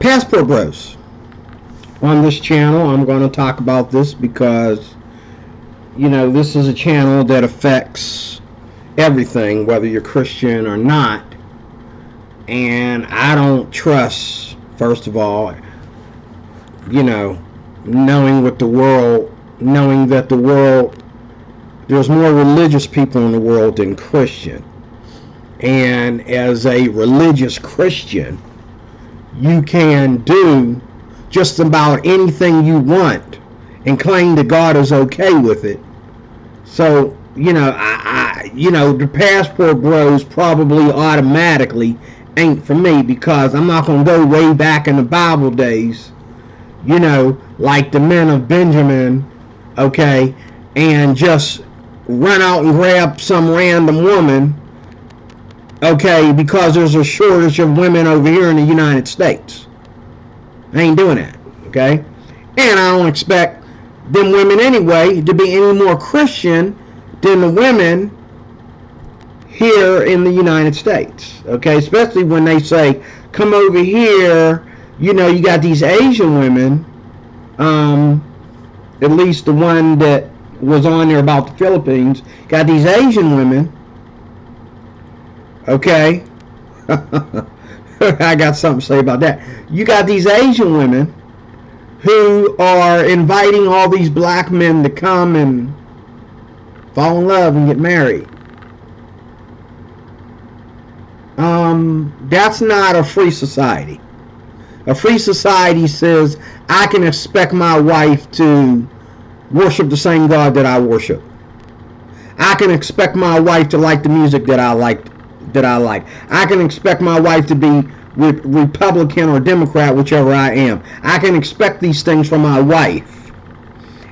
Passport Bros. On this channel, I'm going to talk about this because, you know, this is a channel that affects everything, whether you're Christian or not. And I don't trust, first of all, you know, knowing that the world, there's more religious people in the world than Christian. And as a religious Christian, you can do just about anything you want and claim that God is okay with it. So, you know, the Passport Bros probably automatically ain't for me, because I'm not going to go way back in the Bible days, you know, like the men of Benjamin, okay, and just run out and grab some random woman, okay, because there's a shortage of women over here in the United States. I ain't doing that, okay? And I don't expect them women anyway to be any more Christian than the women here in the United States, okay? Especially when they say, come over here, you know, you got these Asian women, at least the one that was on there about the Philippines, got these Asian women, okay? I got something to say about that. You got these Asian women who are inviting all these black men to come and fall in love and get married. That's not a free society. A free society says I can expect my wife to worship the same God that I worship. I can expect my wife to like the music that I like. I can expect my wife to be Republican or Democrat, whichever I am. I can expect these things from my wife.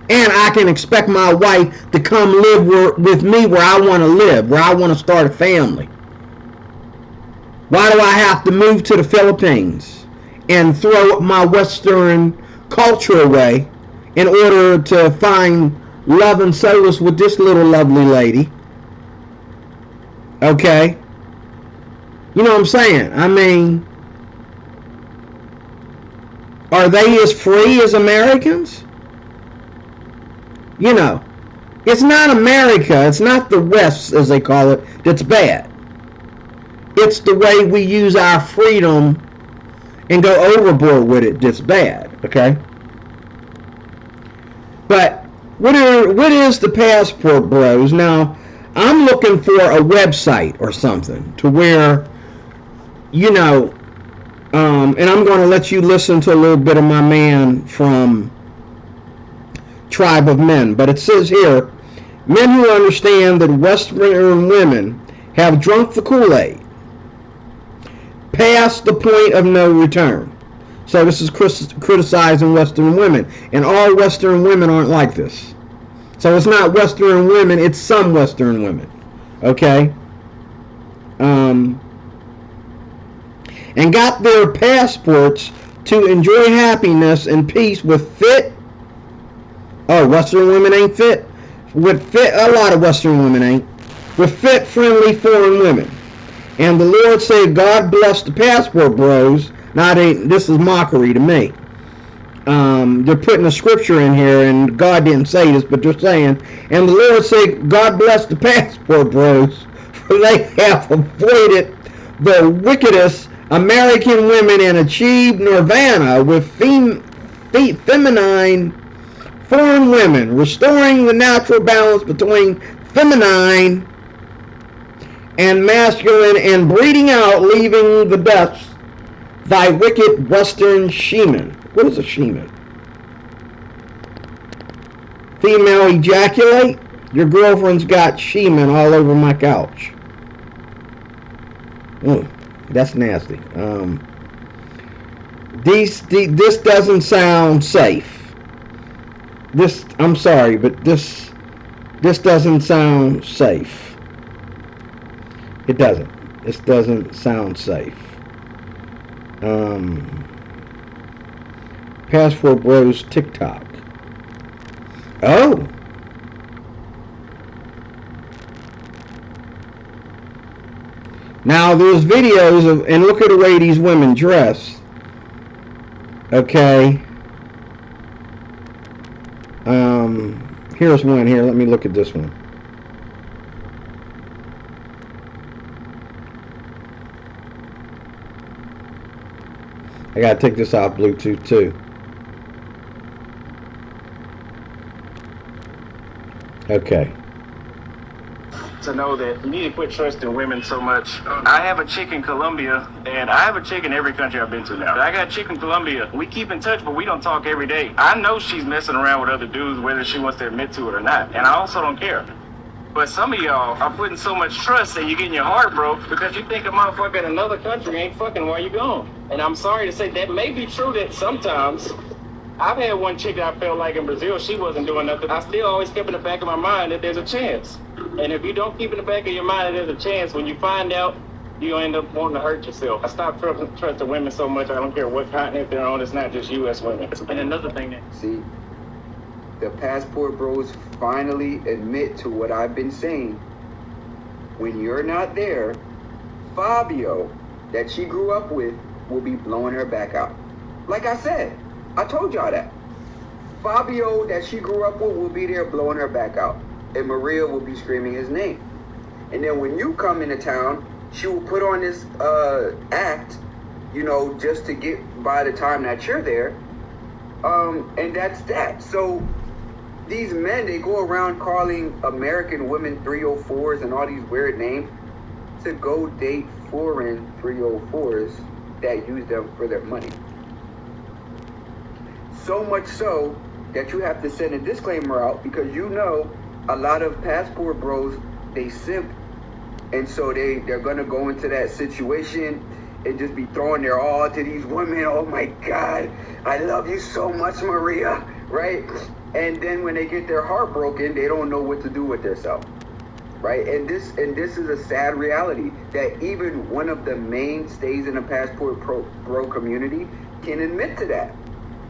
And I can expect my wife to come live with me where I want to live, where I want to start a family. Why do I have to move to the Philippines and throw my Western culture away in order to find love and solace with this little lovely lady? Okay? You know what I'm saying? I mean, are they as free as Americans? You know, it's not America, it's not the West, as they call it, that's bad. It's the way we use our freedom and go overboard with it that's bad, okay? But what is the Passport Bros? Now, I'm looking for a website or something to where, you know, and I'm going to let you listen to a little bit of my man from Tribe of Men. But it says here, men who understand that Western women have drunk the Kool-Aid, past the point of no return. So this is criticizing Western women. And all Western women aren't like this. So it's not Western women, it's some Western women. Okay? And got their passports to enjoy happiness and peace with fit. Oh, Western women ain't fit? With fit, a lot of Western women ain't. With fit, friendly foreign women. And the Lord said, God bless the Passport Bros. Now, this is mockery to me. They're putting a scripture in here, and God didn't say this, but they're saying, and the Lord said, God bless the Passport Bros, for they have avoided the wickedest American women and achieved nirvana with feminine foreign women, restoring the natural balance between feminine and masculine, and breeding out, leaving the dust, thy wicked Western shemen. What is a shemen? Female ejaculate? Your girlfriend's got shemen all over my couch. That's nasty. This doesn't sound safe. I'm sorry, but this doesn't sound safe. It doesn't. This doesn't sound safe. Passport Bros TikTok. Oh. Now there's videos of, and look at the way these women dress. Okay. Here's one here. Let me look at this one. I gotta take this off Bluetooth too. Okay. To know that you need to quit trusting women so much. I have a chick in Colombia, and I have a chick in every country I've been to now. I got a chick in Colombia. We keep in touch, but we don't talk every day. I know she's messing around with other dudes, whether she wants to admit to it or not, and I also don't care. But some of y'all are putting so much trust that you're getting your heart broke because you think a motherfucker in another country ain't fucking while you gone. And I'm sorry to say that may be true that sometimes. I've had one chick that I felt like in Brazil, she wasn't doing nothing. I still always kept in the back of my mind that there's a chance. And if you don't keep in the back of your mind that there's a chance, when you find out, you end up wanting to hurt yourself. I stopped trusting women so much, I don't care what continent they're on, it's not just U.S. women. And another thing that... See, the passport bros finally admit to what I've been saying. When you're not there, Fabio, that she grew up with, will be blowing her back out. Like I said, I told y'all that. Fabio, that she grew up with, will be there blowing her back out. And Maria will be screaming his name. And then when you come into town, she will put on this act, you know, just to get by the time that you're there. And that's that. So these men, they go around calling American women 304s and all these weird names to go date foreign 304s that use them for their money. So much so that you have to send a disclaimer out because you know a lot of passport bros, they simp. And so they're going to go into that situation and just be throwing their all to these women. Oh my God, I love you so much, Maria, right? And then when they get their heart broken, they don't know what to do with themselves, right? And this is a sad reality that even one of the mainstays in the passport bro community can admit to that.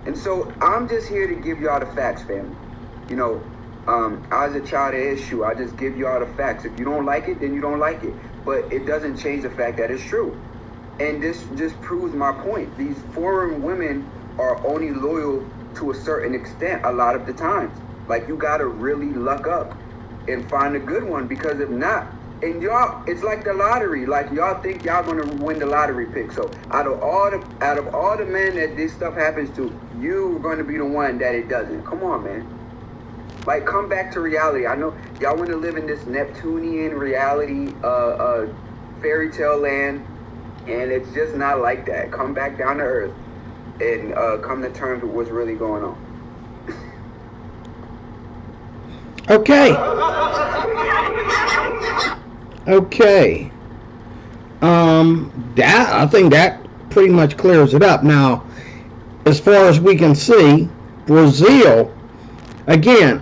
And so I'm just here to give y'all the facts, family. You know, I was a child of issue. I just give y'all the facts. If you don't like it, then you don't like it. But it doesn't change the fact that it's true. And this just proves my point. These foreign women are only loyal to a certain extent a lot of the times. Like, you gotta really luck up and find a good one, because if not, and y'all, it's like the lottery. Like, y'all think y'all gonna win the lottery pick. So out of all the men that this stuff happens to, you're gonna be the one that it doesn't. Come on, man. Like, come back to reality. I know y'all want to live in this Neptunian reality, fairy tale land, and it's just not like that. Come back down to earth and come to terms with what's really going on. Okay. Okay. I think that pretty much clears it up. Now, as far as we can see, Brazil, again,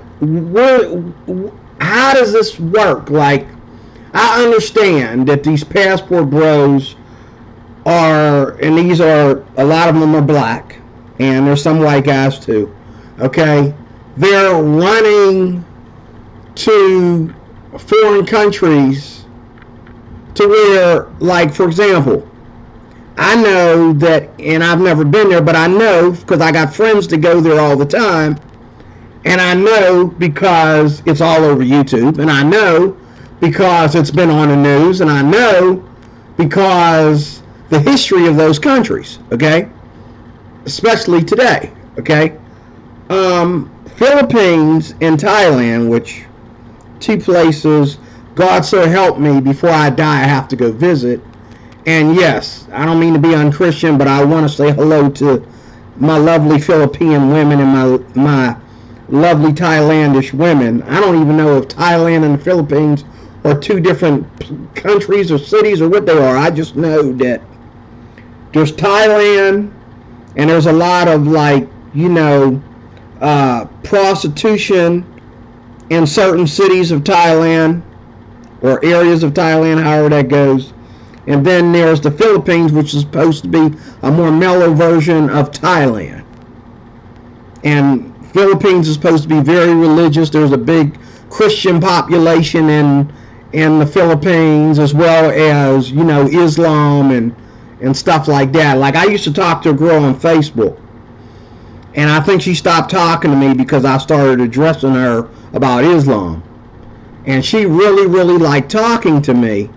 how does this work? Like, I understand that these passport bros are, and these are, a lot of them are black, and there's some white guys too, okay? They're running to foreign countries to where, like, for example, I know that, and I've never been there, but I know because I got friends that go there all the time, and I know because it's all over YouTube, and I know because it's been on the news, and I know because the history of those countries, okay, especially today, okay. Philippines and Thailand, which two places, God so help me, before I die I have to go visit. And yes, I don't mean to be unchristian, but I want to say hello to my lovely Philippine women and my lovely Thailandish women. I don't even know if Thailand and the Philippines are two different countries or cities or what they are. I just know that there's Thailand, and there's a lot of, like, you know, prostitution in certain cities of Thailand or areas of Thailand, however that goes. And then there's the Philippines, which is supposed to be a more mellow version of Thailand. And Philippines is supposed to be very religious. There's a big Christian population in the Philippines, as well as, you know, Islam and stuff like that. Like, I used to talk to a girl on Facebook, And I think she stopped talking to me because I started addressing her about Islam. And she really, really liked talking to me.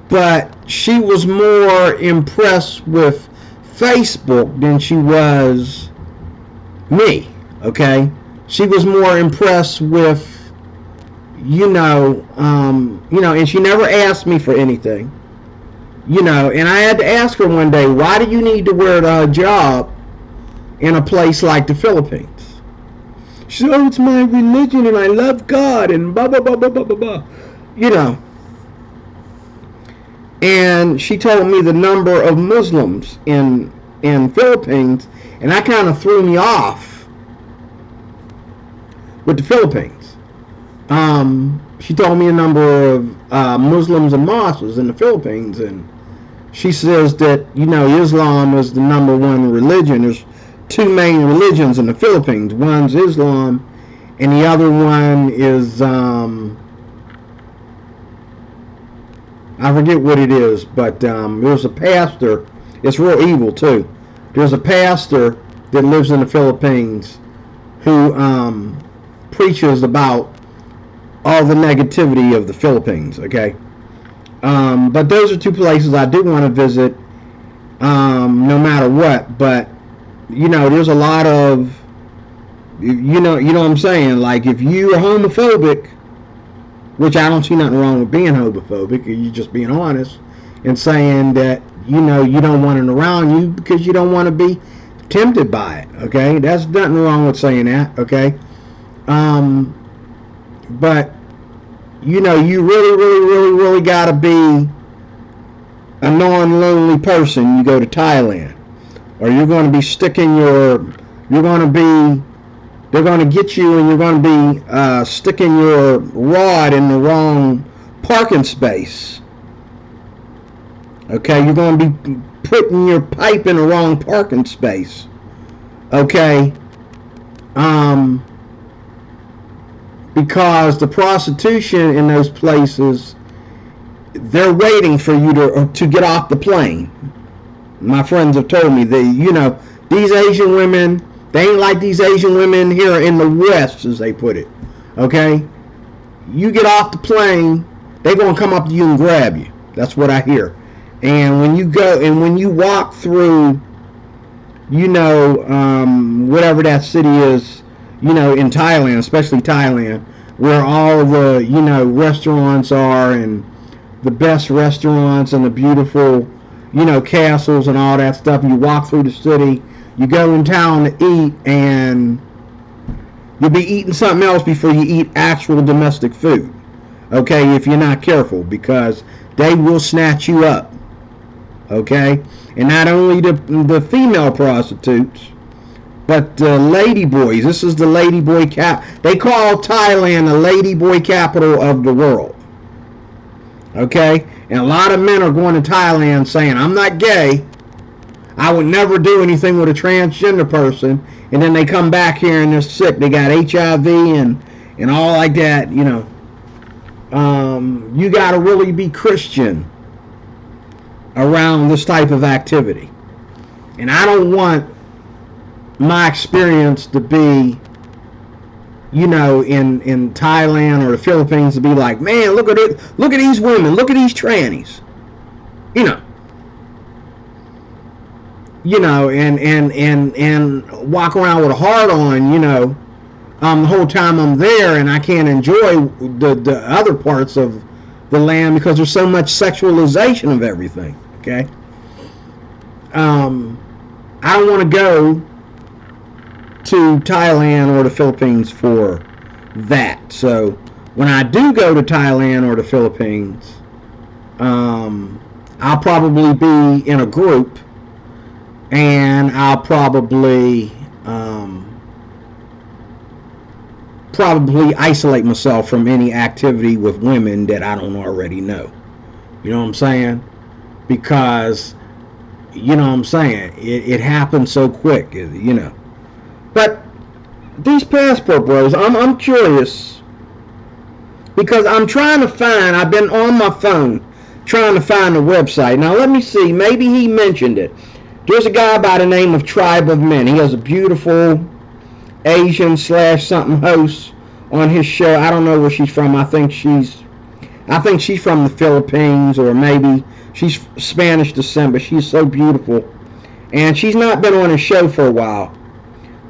But she was more impressed with Facebook than she was me, okay? She was more impressed with, and she never asked me for anything. And I had to ask her one day, why do you need to wear a hijab in a place like the Philippines? She said, oh, it's my religion and I love God and blah, blah, blah, blah, blah, blah, blah. And she told me the number of Muslims in Philippines, and that kind of threw me off with the Philippines. She told me a number of Muslims and mosques in the Philippines, and she says that, Islam is the number one religion. There's two main religions in the Philippines. One's Islam, and the other one is, I forget what it is, but there's a pastor. It's real evil, too. There's a pastor that lives in the Philippines who preaches about all the negativity of the Philippines, okay? But those are two places I do want to visit, no matter what. But, there's a lot of, you know what I'm saying? Like, if you're homophobic, which I don't see nothing wrong with being homophobic, you're just being honest, and saying that, you don't want it around you because you don't want to be tempted by it, okay? There's nothing wrong with saying that, okay? But, you really, really, really, really got to be a non-lonely person. You go to Thailand, or you're going to be they're going to get you and you're going to be sticking your rod in the wrong parking space. Okay, you're going to be putting your pipe in the wrong parking space. Okay, because the prostitution in those places, they're waiting for you to get off the plane. My friends have told me that, these Asian women, they ain't like these Asian women here in the West, as they put it. Okay? You get off the plane, they're going to come up to you and grab you. That's what I hear. And when you walk through, whatever that city is, in Thailand, especially Thailand, where all the, restaurants are, and the best restaurants and the beautiful, castles and all that stuff. You walk through the city, you go in town to eat, and you'll be eating something else before you eat actual domestic food. Okay, if you're not careful, because they will snatch you up. Okay, and not only the female prostitutes, but the lady boys. This is the lady boy cap. They call Thailand the lady boy capital of the world. Okay, and a lot of men are going to Thailand saying, I'm not gay, I would never do anything with a transgender person, and then they come back here and they're sick. They got HIV and all like that. You got to really be Christian around this type of activity. And I don't want my experience to be, in Thailand or the Philippines, to be like, man, look at it, look at these women, look at these trannies, and walk around with a heart on, the whole time I'm there, and I can't enjoy the other parts of the land because there's so much sexualization of everything. Okay, I don't want to go to Thailand or the Philippines for that. So when I do go to Thailand or the Philippines, I'll probably be in a group, and I'll probably isolate myself from any activity with women that I don't already know. You know what I'm saying? Because, it happens so quick, But these passport bros, I'm curious, because I'm trying to find, I've been on my phone trying to find the website. Now let me see, maybe he mentioned it. There's a guy by the name of Tribe of Men. He has a beautiful Asian / something host on his show. I don't know where she's from. I think she's from the Philippines, or maybe she's Spanish descent, but she's so beautiful. And she's not been on his show for a while.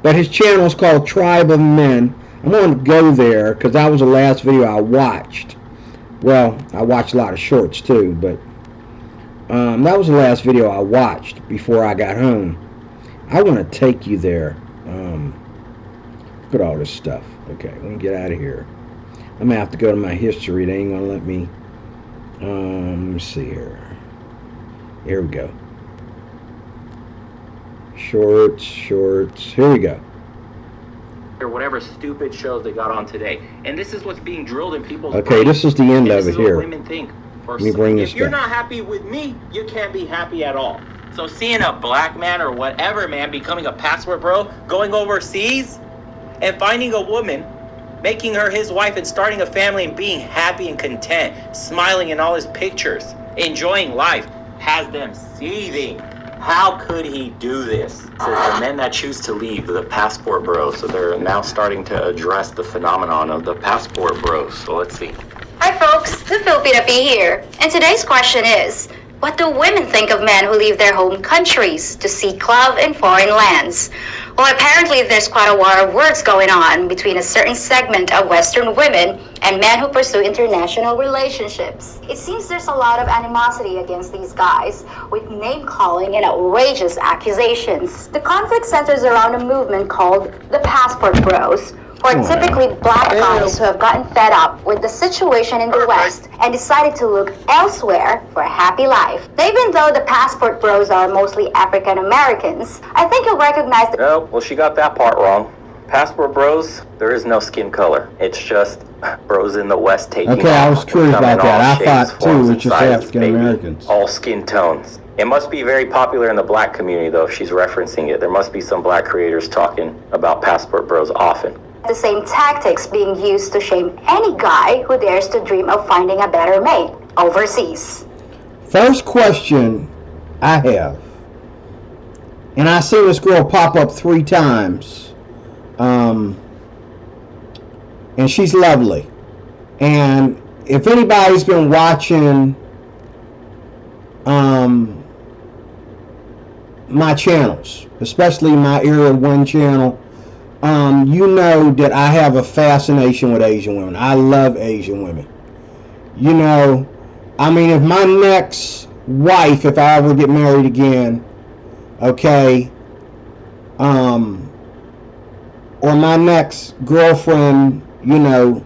But his channel is called Tribe of Men. I'm going to go there because that was the last video I watched. Well, I watched a lot of shorts too, but that was the last video I watched before I got home. I want to take you there. Look at all this stuff. Okay, let me get out of here. I'm going to have to go to my history. They ain't going to let me. Let me see here. Here we go. Shorts. Here we go. Or whatever stupid shows they got on today. And this is what's being drilled in people's Okay, brains. this is the end of This it is here. what women think. Let me bring this If you're down. not happy with me, you can't be happy at all. So seeing a black man or whatever man becoming a passport bro, going overseas and finding a woman, making her his wife and starting a family and being happy and content, smiling in all his pictures, enjoying life, has them seething. How could he do this? So the men that choose to leave, the passport bros, so they're now starting to address the phenomenon of the passport bros. So let's see. Hi folks, the Filipina P here. And today's question is, what do women think of men who leave their home countries to seek love in foreign lands? Well, apparently there's quite a war of words going on between a certain segment of Western women and men who pursue international relationships. It seems there's a lot of animosity against these guys, with name-calling and outrageous accusations. The conflict centers around a movement called the Passport Bros, who are typically black guys who have gotten fed up with the situation in the West and decided to look elsewhere for a happy life. Now, even though the Passport Bros are mostly African Americans, I think you'll recognize the Oh, well, she got that part wrong. Passport bros, there is no skin color. It's just bros in the West taking Okay, I was off, curious coming about that. all I shapes, thought, too, forms, it's and just sizes, African baby. Americans. All skin tones. It must be very popular in the black community, though, if she's referencing it. There must be some black creators talking about passport bros often. the same tactics being used to shame any guy who dares to dream of finding a better mate overseas. First question I have, and I see this girl pop up 3 times, and she's lovely. And if anybody's been watching my channels, especially my Area 1 channel, you know that I have a fascination with Asian women. I love Asian women. You know, I mean, if my next wife, if I ever get married again, okay, or my next girlfriend, you know,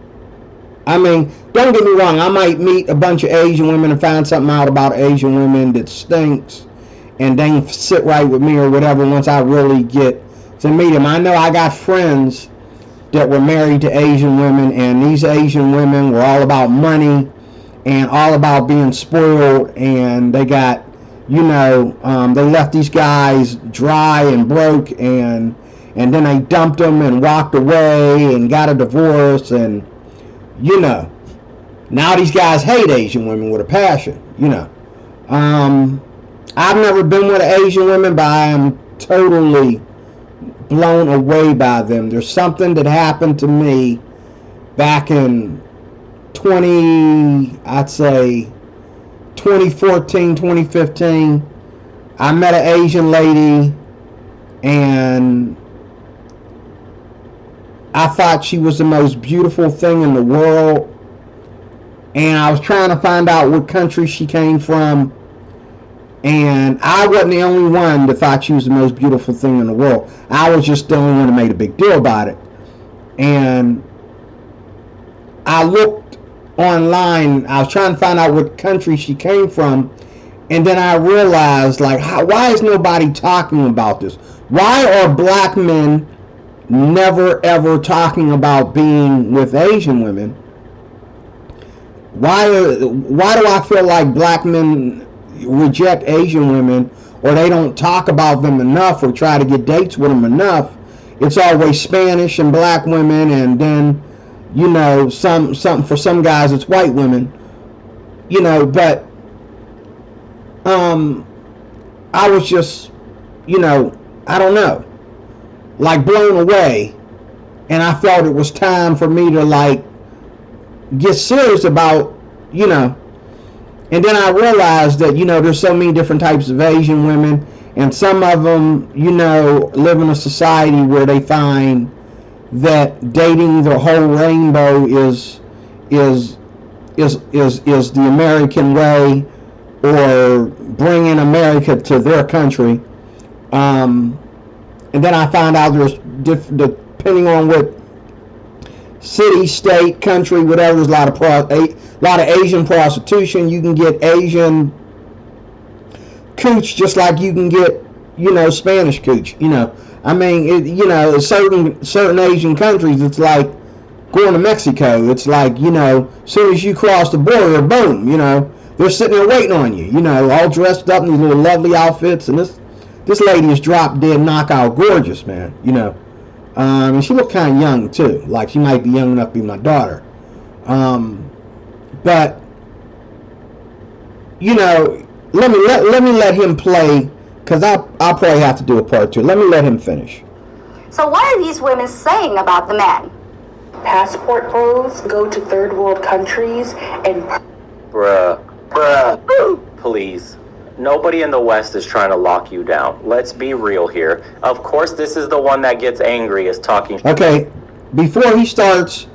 I mean, don't get me wrong, I might meet a bunch of Asian women and find something out about Asian women that stinks and they ain't sit right with me or whatever once I really get to meet them. I know I got friends that were married to Asian women, and these Asian women were all about money and all about being spoiled, and they got, you know, they left these guys dry and broke, and then they dumped them and walked away and got a divorce, and, you know, now these guys hate Asian women with a passion, you know. I've never been with an Asian woman, but I am totally blown away by them. There's something that happened to me back in 2014, 2015. I met an Asian lady and I thought she was the most beautiful thing in the world, and I was trying to find out what country she came from, and I wasn't the only one that thought she was the most beautiful thing in the world. I was just the only one that made a big deal about it. And I looked online, I was trying to find out what country she came from, and then I realized, like, why is nobody talking about this? Why are black men never ever talking about being with Asian women? Why do I feel like black men reject Asian women, or they don't talk about them enough or try to get dates with them enough? It's always Spanish and black women, and then, you know, some for some guys it's white women, you know. But I was just I don't know, like blown away. And I felt it was time for me to like get serious about, and then I realized that, there's so many different types of Asian women, and some of them, live in a society where they find that dating the whole rainbow is the American way, or bringing America to their country. And then I found out there's depending on what city, state, country, whatever, there's a lot of Asian prostitution. You can get Asian cooch just like you can get, Spanish cooch. I mean, certain Asian countries, it's like going to Mexico. It's like, as soon as you cross the border, boom, they're sitting there waiting on you, all dressed up in these little lovely outfits. And this lady is drop dead knockout gorgeous, man, and she looked kind of young too, like she might be young enough to be my daughter. But let him play, because I'll probably have to do a part 2. Let me let him finish. So what are these women saying about the men? Passport bros go to third world countries and... Bruh. Please. Nobody in the West is trying to lock you down. Let's be real here. Of course, this is the one that gets angry is talking. Okay, before he starts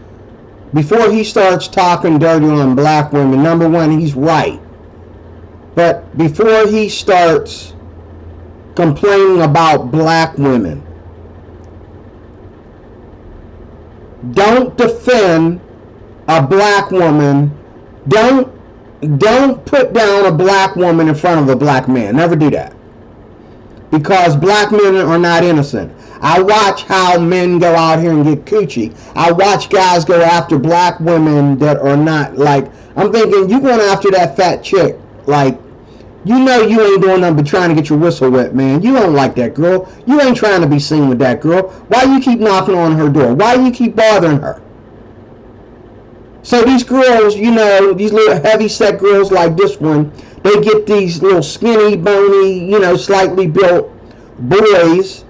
talking dirty on black women, number one, he's right. But before he starts complaining about black women, don't defend a black woman. Don't put down a black woman in front of a black man. Never do that. Because black men are not innocent. I watch how men go out here and get coochie. I watch guys go after black women that are not, like, I'm thinking, you going after that fat chick, like, you ain't doing nothing but trying to get your whistle wet, man. You don't like that girl. You ain't trying to be seen with that girl. Why you keep knocking on her door? Why you keep bothering her? So these girls, these little heavy-set girls like this one, they get these little skinny, bony, slightly built boys,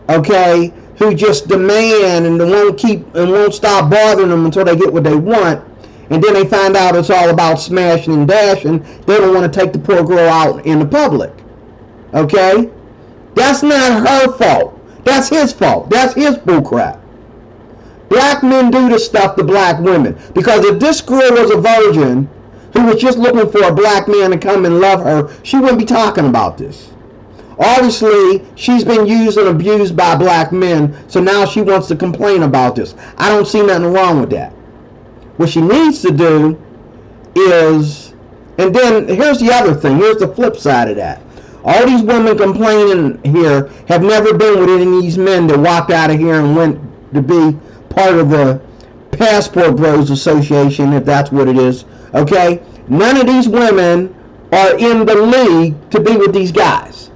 okay, who just demand and won't stop bothering them until they get what they want. And then they find out it's all about smashing and dashing. They don't want to take the poor girl out in the public, okay? That's not her fault. That's his fault. That's his bullcrap. Black men do this stuff to black women. Because if this girl was a virgin who was just looking for a black man to come and love her, she wouldn't be talking about this. Obviously, she's been used and abused by black men, so now she wants to complain about this. I don't see nothing wrong with that. What she needs to do is, and then here's the other thing, here's the flip side of that. All these women complaining here have never been with any of these men that walked out of here and went to be part of the Passport Bros Association, if that's what it is, okay? None of these women are in the league to be with these guys.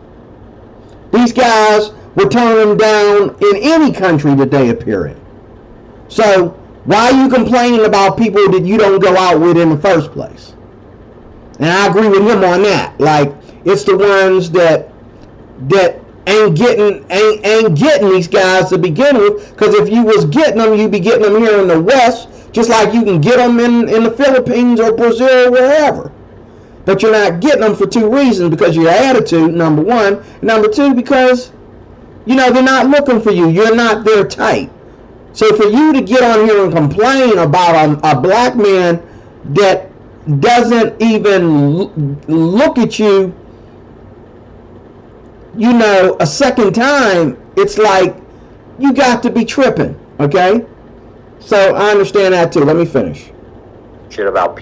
These guys will turn them down in any country that they appear in. So, why are you complaining about people that you don't go out with in the first place? And I agree with him on that. Like, it's the ones that ain't getting these guys to begin with, because if you was getting them, you'd be getting them here in the West, just like you can get them in the Philippines or Brazil or wherever. But you're not getting them for two reasons: because of your attitude, number one, and number two, because they're not looking for you. You're not their type. So for you to get on here and complain about a black man that doesn't even look at you, a second time, it's like you got to be tripping, okay? So I understand that too. Let me finish. Shit about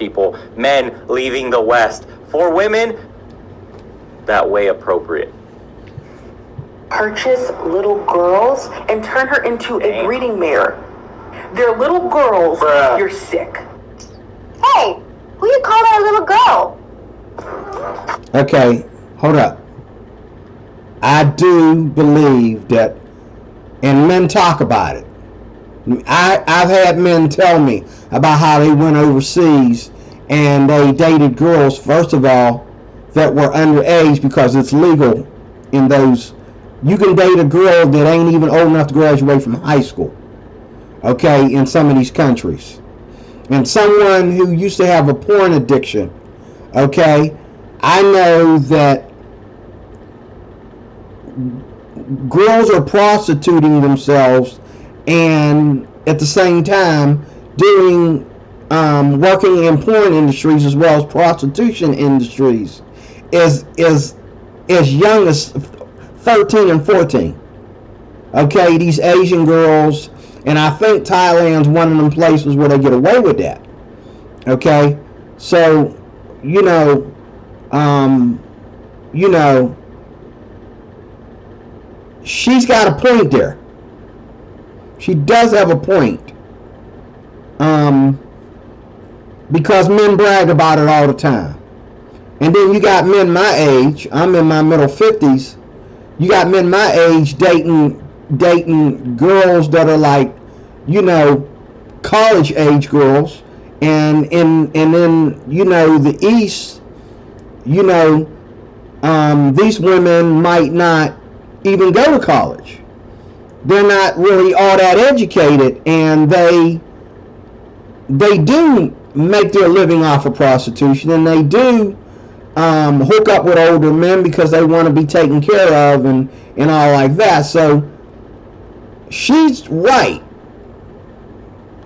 men leaving the West. For women, that way appropriate. Purchase little girls and turn her into a breeding mare. They're little girls. Bruh. You're sick. Hey, who you calling a little girl? Okay, hold up. I do believe that, and men talk about it. I've had men tell me about how they went overseas and they dated girls, first of all, that were underage, because it's legal in those you can date a girl that ain't even old enough to graduate from high school, okay, in some of these countries. And someone who used to have a porn addiction, okay, I know that girls are prostituting themselves and at the same time doing working in porn industries as well as prostitution industries as young as 13 and 14. Okay, these Asian girls, and I think Thailand's one of them places where they get away with that. Okay, so she's got a point there. She does have a point. Because men brag about it all the time. And then you got men my age, I'm in my middle 50s, you got men my age dating girls that are like, college age girls, and in the East, these women might not even go to college. They're not really all that educated, and they do make their living off of prostitution, and they do hook up with older men because they want to be taken care of and all like that. So she's right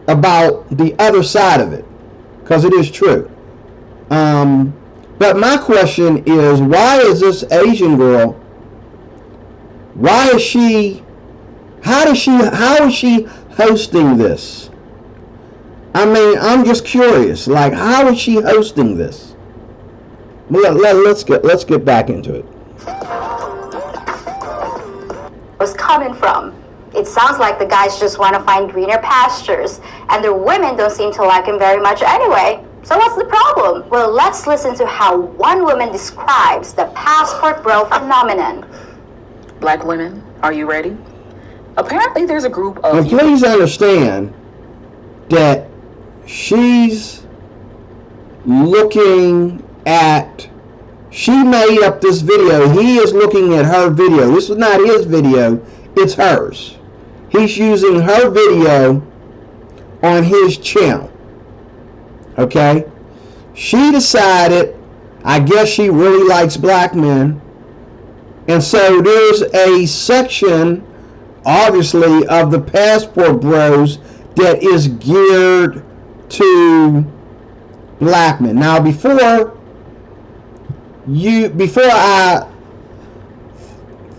about the other side of it, because it is true. But my question is, why is this Asian girl, how is she hosting this? I mean, I'm just curious. Like, how is she hosting this? Let's get back into it. Was coming from. It sounds like the guys just want to find greener pastures, and the women don't seem to like him very much anyway. So what's the problem? Well, let's listen to how one woman describes the passport bro phenomenon. Black women, are you ready? Apparently there's a group of... And please understand that she's looking at... She made up this video. He is looking at her video. This is not his video. It's hers. He's using her video on his channel. Okay? She decided, I guess she really likes black men. And so there's a section, obviously, of the Passport Bros that is geared to black men. Now, before I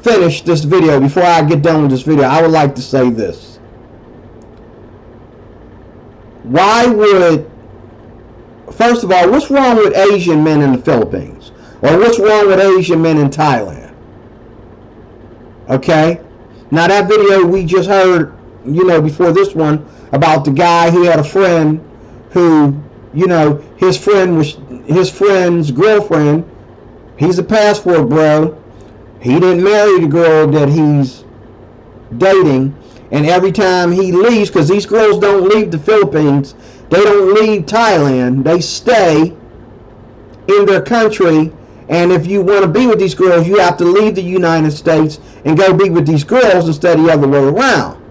finish this video, before I get done with this video, I would like to say this. First of all, what's wrong with Asian men in the Philippines? Or what's wrong with Asian men in Thailand? Okay? Now that video we just heard, before this one, about the guy who had a friend who, his friend's girlfriend, he's a passport bro. He didn't marry the girl that he's dating. And every time he leaves, because these girls don't leave the Philippines, they don't leave Thailand, they stay in their country. And if you want to be with these girls, you have to leave the United States and go be with these girls instead of the other way around.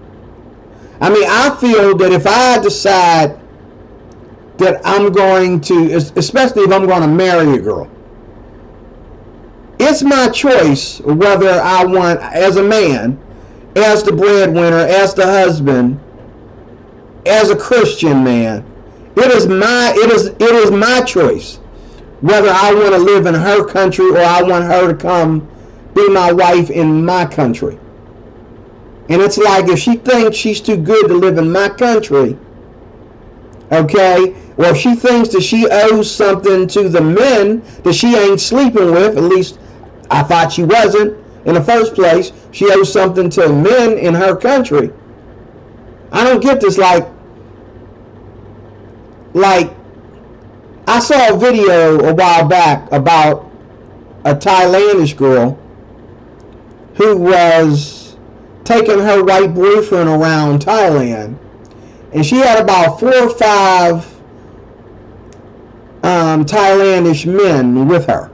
I mean, I feel that if I decide that I'm going to, especially if I'm going to marry a girl, it's my choice whether I want, as a man, as the breadwinner, as the husband, as a Christian man, it is my choice whether I want to live in her country or I want her to come be my wife in my country. And it's like, if she thinks she's too good to live in my country, okay, or if she thinks that she owes something to the men that she ain't sleeping with, at least I thought she wasn't in the first place, she owes something to men in her country. I don't get this. Like I saw a video a while back about a Thailandish girl who was taking her white boyfriend around Thailand, and she had about 4 or 5 Thailandish men with her.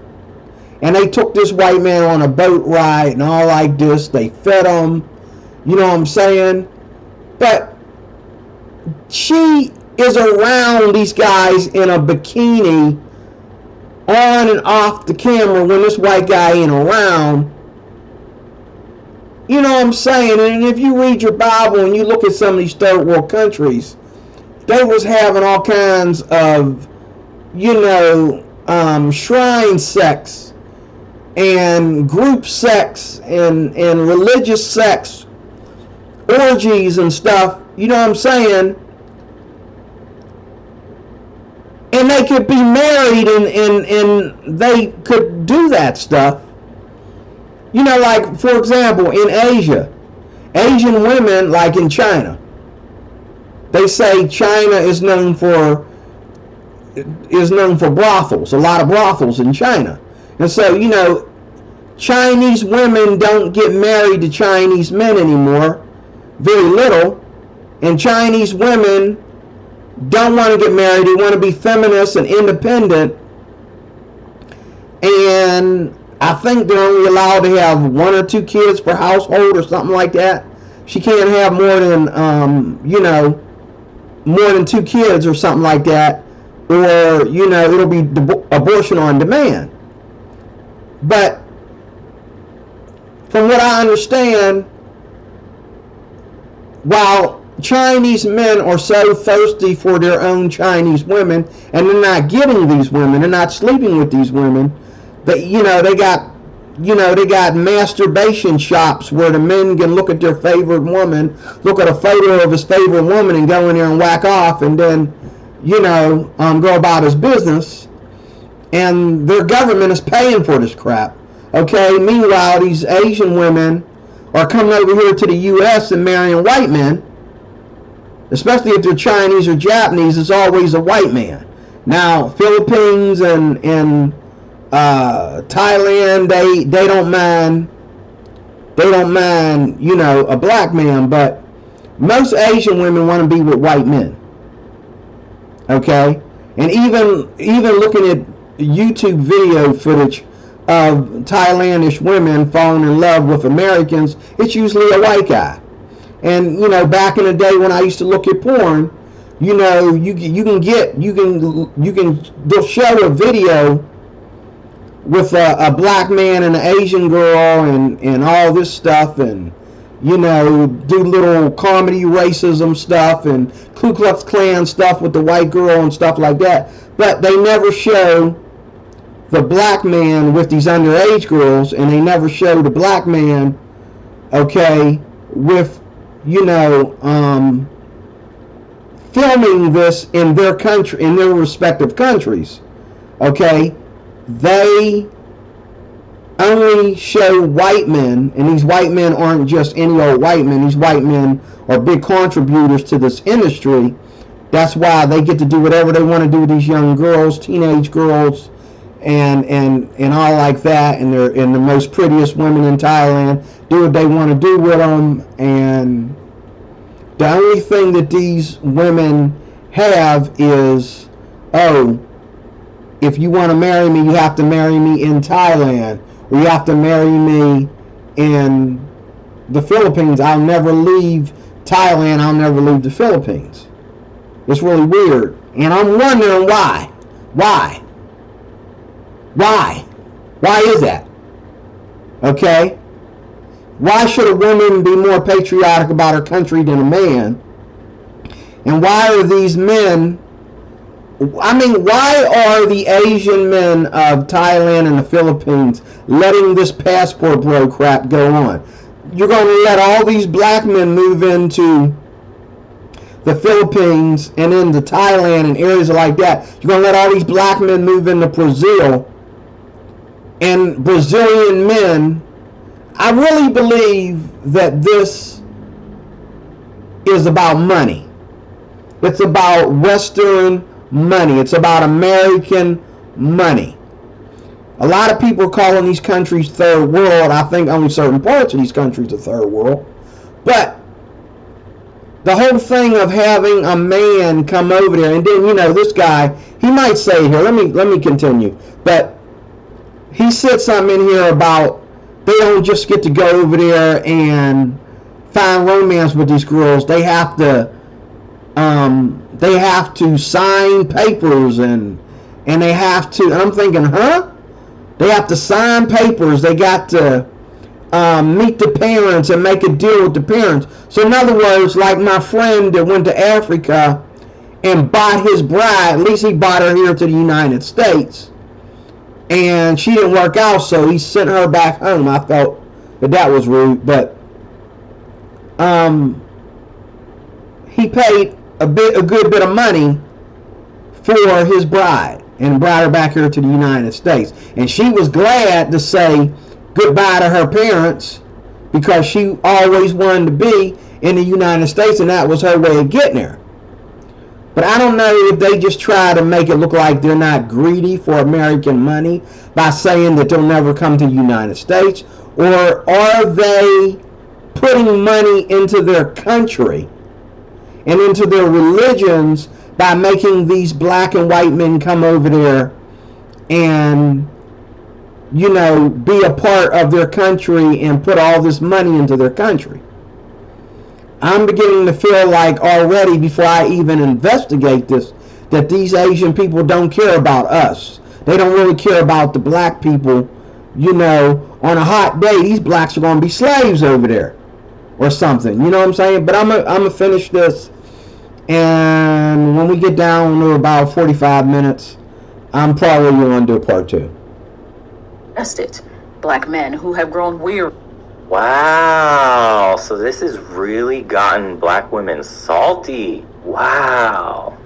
And they took this white man on a boat ride and all like this. They fed him. You know what I'm saying? But she is around these guys in a bikini on and off the camera when this white guy ain't around. You know what I'm saying? And if you read your Bible and you look at some of these third world countries, they was having all kinds of, shrine sex and group sex and religious sex, orgies and stuff. You know what I'm saying? And they could be married and they could do that stuff. Like, for example, in Asia, Asian women, like in China, they say China is known for brothels, a lot of brothels in China. And so, Chinese women don't get married to Chinese men anymore, very little. And Chinese women don't want to get married. They want to be feminist and independent. And I think they're only allowed to have 1 or 2 kids per household or something like that. She can't have more than 2 kids or something like that, or it'll be abortion on demand. But from what I understand, while Chinese men are so thirsty for their own Chinese women, and they're not getting these women, they're not sleeping with these women, they got masturbation shops where the men can look at their favorite woman, look at a photo of his favorite woman and go in there and whack off, and then go about his business. And their government is paying for this crap. Okay, meanwhile, these Asian women are coming over here to the U.S. and marrying white men, especially if they're Chinese or Japanese. It's always a white man. Now, Philippines and Thailand, they don't mind. They don't mind, a black man, but most Asian women want to be with white men. Okay, and even looking at YouTube video footage of Thailandish women falling in love with Americans, it's usually a white guy. And back in the day when I used to look at porn, they'll show a video with a black man and an Asian girl and all this stuff, and do little comedy racism stuff and Ku Klux Klan stuff with the white girl and stuff like that. But they never show the black man with these underage girls, and they never show the black man, okay, with, filming this in their country, in their respective countries. Okay, they only show white men, and these white men aren't just any old white men. These white men are big contributors to this industry. That's why they get to do whatever they want to do with these young girls, teenage girls, and all like that. And they're the most prettiest women in Thailand. Do what they want to do with them. And the only thing that these women have is, oh, if you want to marry me, you have to marry me in Thailand, or you have to marry me in the Philippines. I'll never leave Thailand. I'll never leave the Philippines. It's really weird. And I'm wondering why. Why? Why? Why is that? Okay? Why should a woman be more patriotic about her country than a man? And why are these men, why are the Asian men of Thailand and the Philippines letting this passport bro crap go on? You're going to let all these black men move into the Philippines and into Thailand and areas like that. You're going to let all these black men move into Brazil, and Brazilian men. I really believe that this is about money. It's about Western money. It's about American money. A lot of people are calling these countries third world. I think only certain parts of these countries are third world. But the whole thing of having a man come over there, and then this guy, he might say here, let me continue, but he said something in here about they don't just get to go over there and find romance with these girls. They have to sign papers and they have to. And I'm thinking, huh? They have to sign papers. They got to meet the parents and make a deal with the parents. So in other words, like my friend that went to Africa and bought his bride, at least he bought her here to the United States, and she didn't work out, so he sent her back home. I felt that was rude, but he paid a good bit of money for his bride and brought her back here to the United States. And she was glad to say goodbye to her parents because she always wanted to be in the United States, and that was her way of getting there. But I don't know if they just try to make it look like they're not greedy for American money by saying that they'll never come to the United States, or are they putting money into their country and into their religions by making these black and white men come over there and, you know, be a part of their country and put all this money into their country? I'm beginning to feel like already, before I even investigate this, that these Asian people don't care about us. They don't really care about the black people. You know, on a hot day, these blacks are going to be slaves over there or something. You know what I'm saying? But I'm gonna finish this, and when we get down to about 45 minutes, I'm probably going to do part 2. It. Black men who have grown weary. Wow, so this has really gotten black women salty. Wow.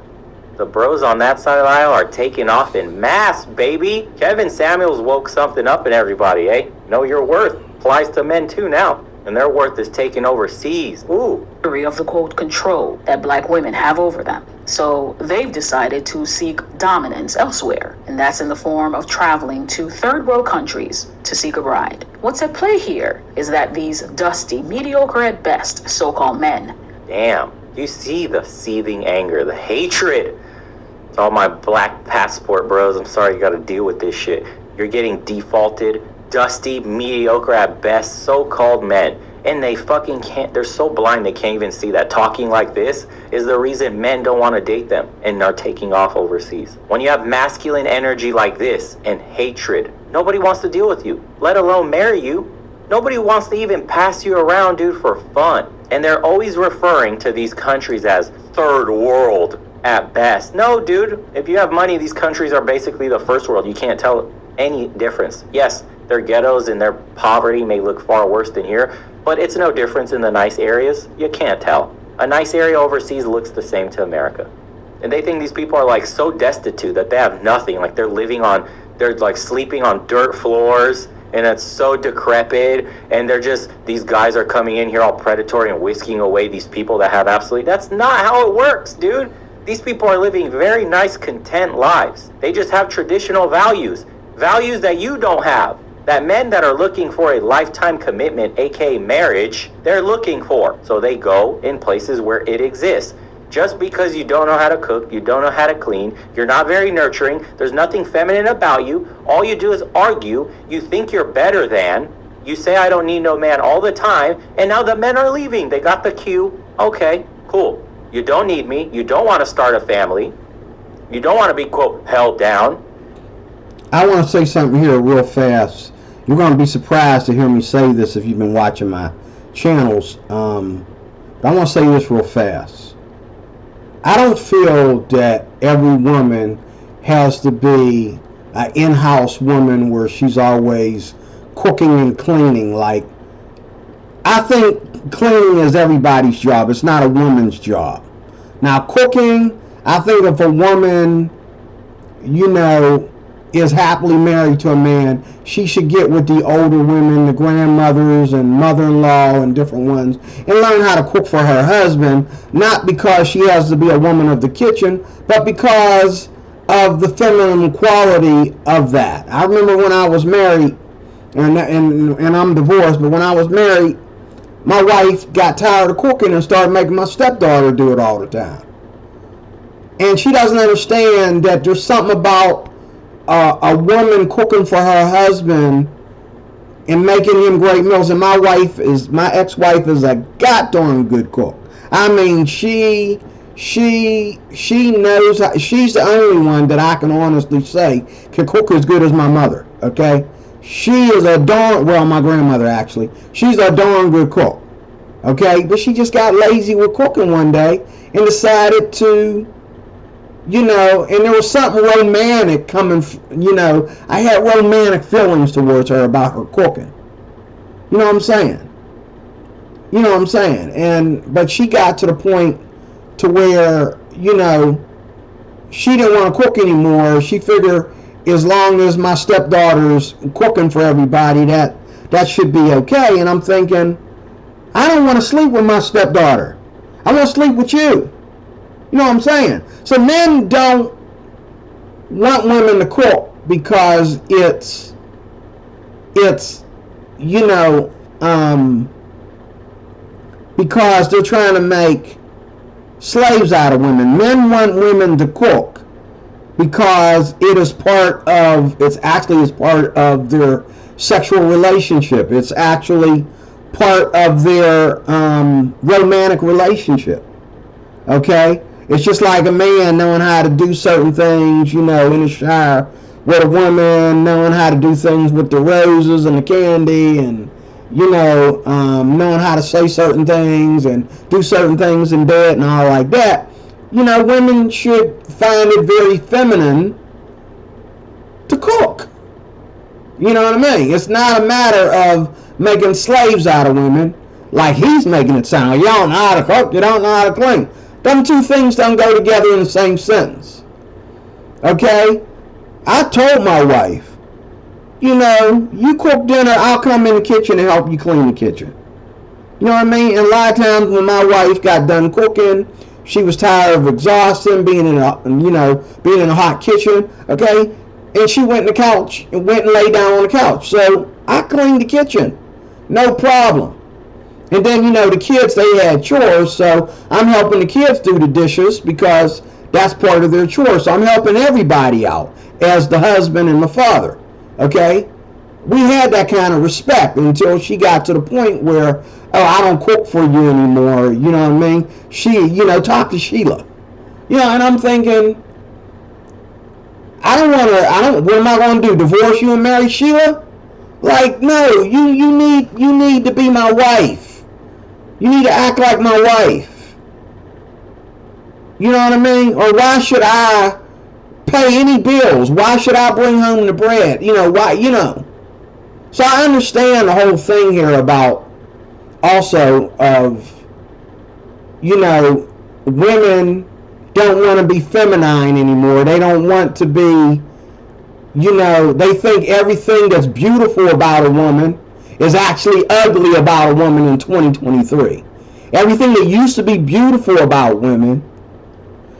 The bros on that side of the aisle are taking off in mass, baby. Kevin Samuels woke something up in everybody, eh? Know your worth. Applies to men too now. And their worth is taken overseas. Ooh. Of the quote control that black women have over them. So they've decided to seek dominance elsewhere, and that's in the form of traveling to third world countries to seek a bride. What's at play here is that these dusty, mediocre at best so-called men. Damn, you see the seething anger, the hatred. It's all my black passport bros. I'm sorry you gotta deal with this shit. You're getting defaulted, dusty, mediocre at best so-called men. And they fucking can't, they're so blind they can't even see that talking like this is the reason men don't want to date them and are taking off overseas. When you have masculine energy like this and hatred, nobody wants to deal with you, let alone marry you. Nobody wants to even pass you around, dude, for fun. And they're always referring to these countries as third world at best. No, dude, if you have money, these countries are basically the first world. You can't tell any difference. Yes, their ghettos and their poverty may look far worse than here, but it's no difference in the nice areas. You can't tell. A nice area overseas looks the same to America. And they think these people are like so destitute that they have nothing. Like they're like sleeping on dirt floors, and it's so decrepit, and these guys are coming in here all predatory and whisking away these people that have absolutely, that's not how it works, dude. These people are living very nice, content lives. They just have traditional values that you don't have. That men that are looking for a lifetime commitment, aka marriage, they're looking for. So they go in places where it exists. Just because you don't know how to cook, you don't know how to clean, you're not very nurturing, there's nothing feminine about you, all you do is argue, you think you're better than, you say I don't need no man all the time, and now the men are leaving. They got the cue. Okay, cool. You don't need me, you don't want to start a family, you don't want to be, quote, held down. I want to say something here real fast. You're going to be surprised to hear me say this if you've been watching my channels. But I want to say this real fast. I don't feel that every woman has to be an in-house woman where she's always cooking and cleaning. Like, I think cleaning is everybody's job. It's not a woman's job. Now, cooking, I think if a woman, you know, is happily married to a man, she should get with the older women, the grandmothers and mother-in-law and different ones, and learn how to cook for her husband, not because she has to be a woman of the kitchen, but because of the feminine quality of that. I remember when I was married, and I'm divorced, but when I was married, my wife got tired of cooking and started making my stepdaughter do it all the time. And she doesn't understand that there's something about a woman cooking for her husband and making him great meals. And my ex-wife is a goddamn good cook. I mean, she knows how, she's the only one that I can honestly say can cook as good as my mother. Okay, she is a my grandmother actually. She's a darn good cook. Okay, but she just got lazy with cooking one day and decided to, and there was something romantic coming, I had romantic feelings towards her about her cooking. You know what I'm saying? But she got to the point to where, she didn't want to cook anymore. She figured as long as my stepdaughter's cooking for everybody, that should be okay. And I'm thinking, I don't want to sleep with my stepdaughter. I want to sleep with you. You know what I'm saying? So men don't want women to cook because it's because they're trying to make slaves out of women. Men want women to cook because it's actually part of their sexual relationship. It's actually part of their romantic relationship. Okay? It's just like a man knowing how to do certain things, in the shower with a woman, knowing how to do things with the roses and the candy, and knowing how to say certain things and do certain things in bed and all like that. Women should find it very feminine to cook. You know what I mean? It's not a matter of making slaves out of women like he's making it sound. You don't know how to cook, you don't know how to clean. Them two things don't go together in the same sentence. Okay? I told my wife, you cook dinner, I'll come in the kitchen and help you clean the kitchen. You know what I mean? And a lot of times when my wife got done cooking, she was tired of exhausting, being in a hot kitchen, okay? And she went in the couch and went and lay down on the couch. So I cleaned the kitchen. No problem. And then, the kids, they had chores, so I'm helping the kids do the dishes because that's part of their chores. So I'm helping everybody out as the husband and the father, okay? We had that kind of respect until she got to the point where, I don't cook for you anymore, you know what I mean? She, talk to Sheila. And I'm thinking, what am I going to do, divorce you and marry Sheila? Like, no, you need to be my wife. You need to act like my wife. You know what I mean? Or why should I pay any bills? Why should I bring home the bread? Why, So I understand the whole thing here about also of, women don't want to be feminine anymore. They don't want to be, they think everything that's beautiful about a woman is actually ugly about a woman in 2023. Everything that used to be beautiful about women,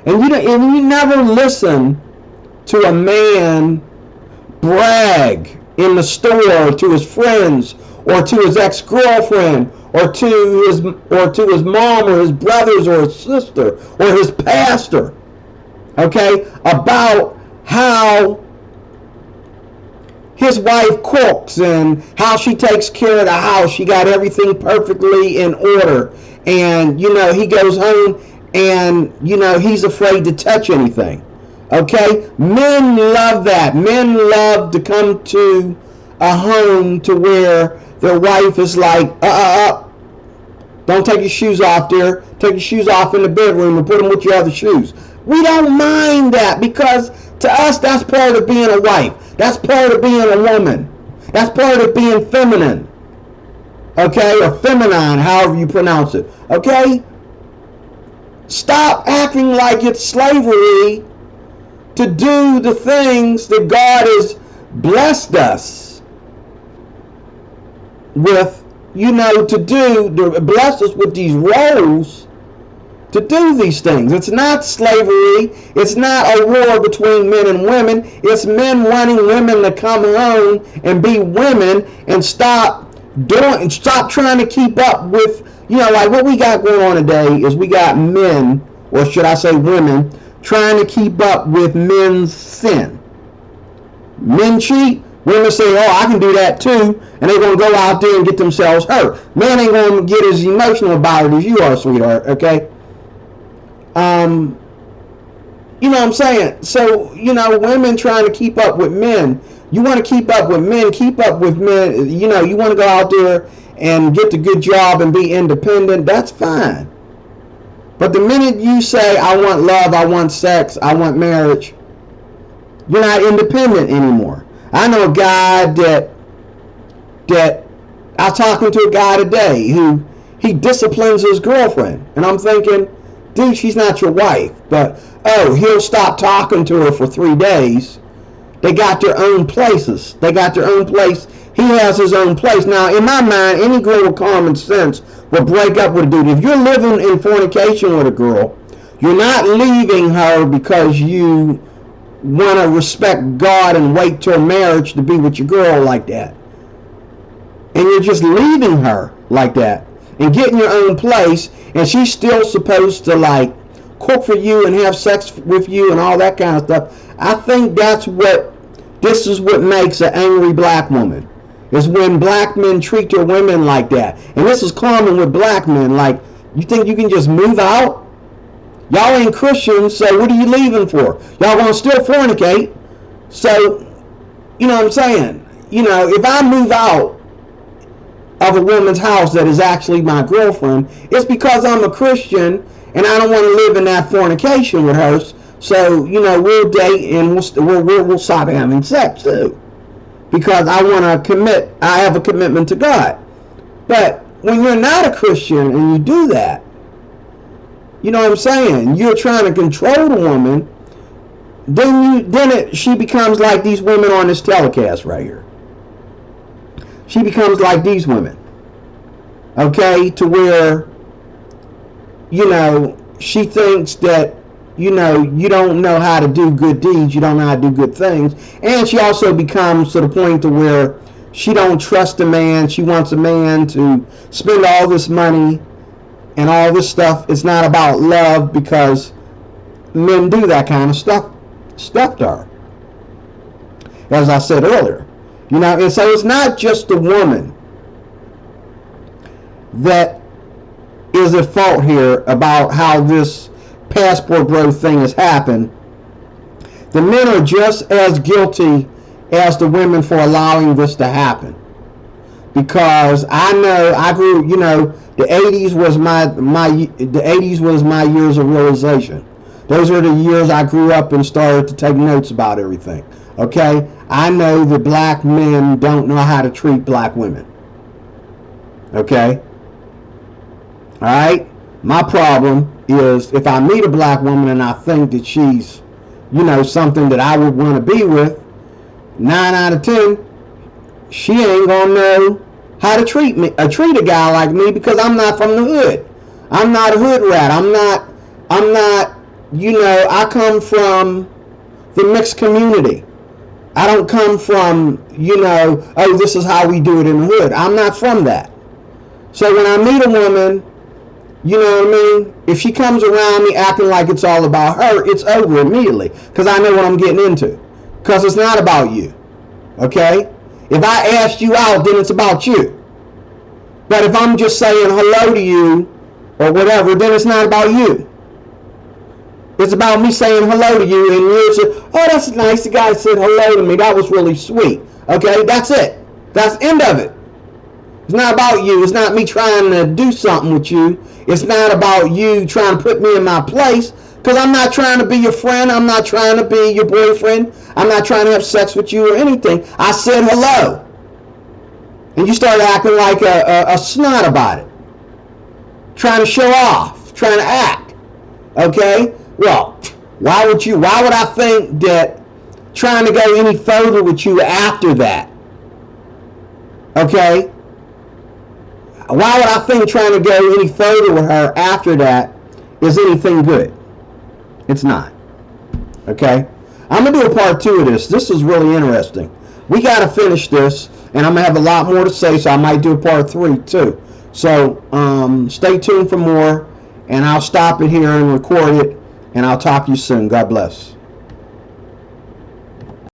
and you never listen to a man brag in the store to his friends or to his ex-girlfriend or to his mom or his brothers or his sister or his pastor, okay, about how his wife cooks and how she takes care of the house. She got everything perfectly in order. And, he goes home and, he's afraid to touch anything. Okay? Men love that. Men love to come to a home to where their wife is like, don't take your shoes off there. Take your shoes off in the bedroom and put them with your other shoes. We don't mind that because to us, that's part of being a wife. That's part of being a woman. That's part of being feminine. Okay? Or feminine, however you pronounce it. Okay? Stop acting like it's slavery to do the things that God has blessed us with, blessed us with these roles to do these things. It's not slavery. It's not a war between men and women. It's men wanting women to come home and be women and stop trying to keep up with, like what we got going on today is we got men, or should I say women, trying to keep up with men's sin. Men cheat, women say, oh, I can do that too, and they're going to go out there and get themselves hurt. Men ain't going to get as emotional about it as you are, sweetheart, okay? You know what I'm saying? So, you know, women trying to keep up with men. You want to keep up with men, you know, you want to go out there and get the good job and be independent, that's fine. But the minute you say, I want love, I want sex, I want marriage, you're not independent anymore. I know a guy that I was talking to a guy today who he disciplines his girlfriend. And I'm thinking, dude, she's not your wife. But, oh, he'll stop talking to her for 3 days. They got their own places. They got their own place. He has his own place. Now, in my mind, any girl with common sense will break up with a dude. If you're living in fornication with a girl, you're not leaving her because you want to respect God and wait till marriage to be with your girl like that. And you're just leaving her like that and getting your own place, and she's still supposed to like cook for you and have sex with you and all that kind of stuff. I think this is what makes an angry black woman, is when black men treat their women like that. And this is common with black men. Like, you think you can just move out? Y'all ain't Christians, so what are you leaving for? Y'all gonna still fornicate. So, you know what I'm saying? You know, if I move out of a woman's house that is actually my girlfriend, it's because I'm a Christian and I don't want to live in that fornication with her. So, you know, we'll date and we'll stop having sex too, because I want to commit. I have a commitment to God. But when you're not a Christian and you do that, you know what I'm saying? You're trying to control the woman. She becomes like these women on this telecast right here. She becomes like these women. Okay, to where, you know, she thinks that, you know, you don't know how to do good deeds, you don't know how to do good things, and she also becomes to the point to where she don't trust a man. She wants a man to spend all this money and all this stuff. It's not about love, because men do that kind of stuff to her, as I said earlier. You know, and so it's not just the woman that is at fault here about how this passport bro thing has happened. The men are just as guilty as the women for allowing this to happen. Because I know, I grew, you know, the 80s was my years of realization. Those are the years I grew up and started to take notes about everything. Okay? I know that black men don't know how to treat black women. Okay? Alright? My problem is, if I meet a black woman and I think that she's, you know, something that I would want to be with, 9 out of 10, she ain't gonna know how to treat a guy like me, because I'm not from the hood. I'm not a hood rat. I'm not, you know, I come from the mixed community. I don't come from, you know, oh, this is how we do it in the hood. I'm not from that. So when I meet a woman, you know what I mean? If she comes around me acting like it's all about her, it's over immediately, because I know what I'm getting into. Because it's not about you. Okay? If I asked you out, then it's about you. But if I'm just saying hello to you or whatever, then it's not about you. It's about me saying hello to you, and you say, oh, that's nice. The guy said hello to me. That was really sweet. Okay? That's it. That's the end of it. It's not about you. It's not me trying to do something with you. It's not about you trying to put me in my place, because I'm not trying to be your friend. I'm not trying to be your boyfriend. I'm not trying to have sex with you or anything. I said hello. And you started acting like a snot about it. Trying to show off. Trying to act. Okay? Well, why would I think that trying to go any further with you after that? Okay? Why would I think trying to go any further with her after that is anything good? It's not. Okay? I'm going to do a part 2 of this. This is really interesting. We got to finish this, and I'm going to have a lot more to say, so I might do a part 3 too. So stay tuned for more, and I'll stop it here and record it, and I'll talk to you soon. God bless.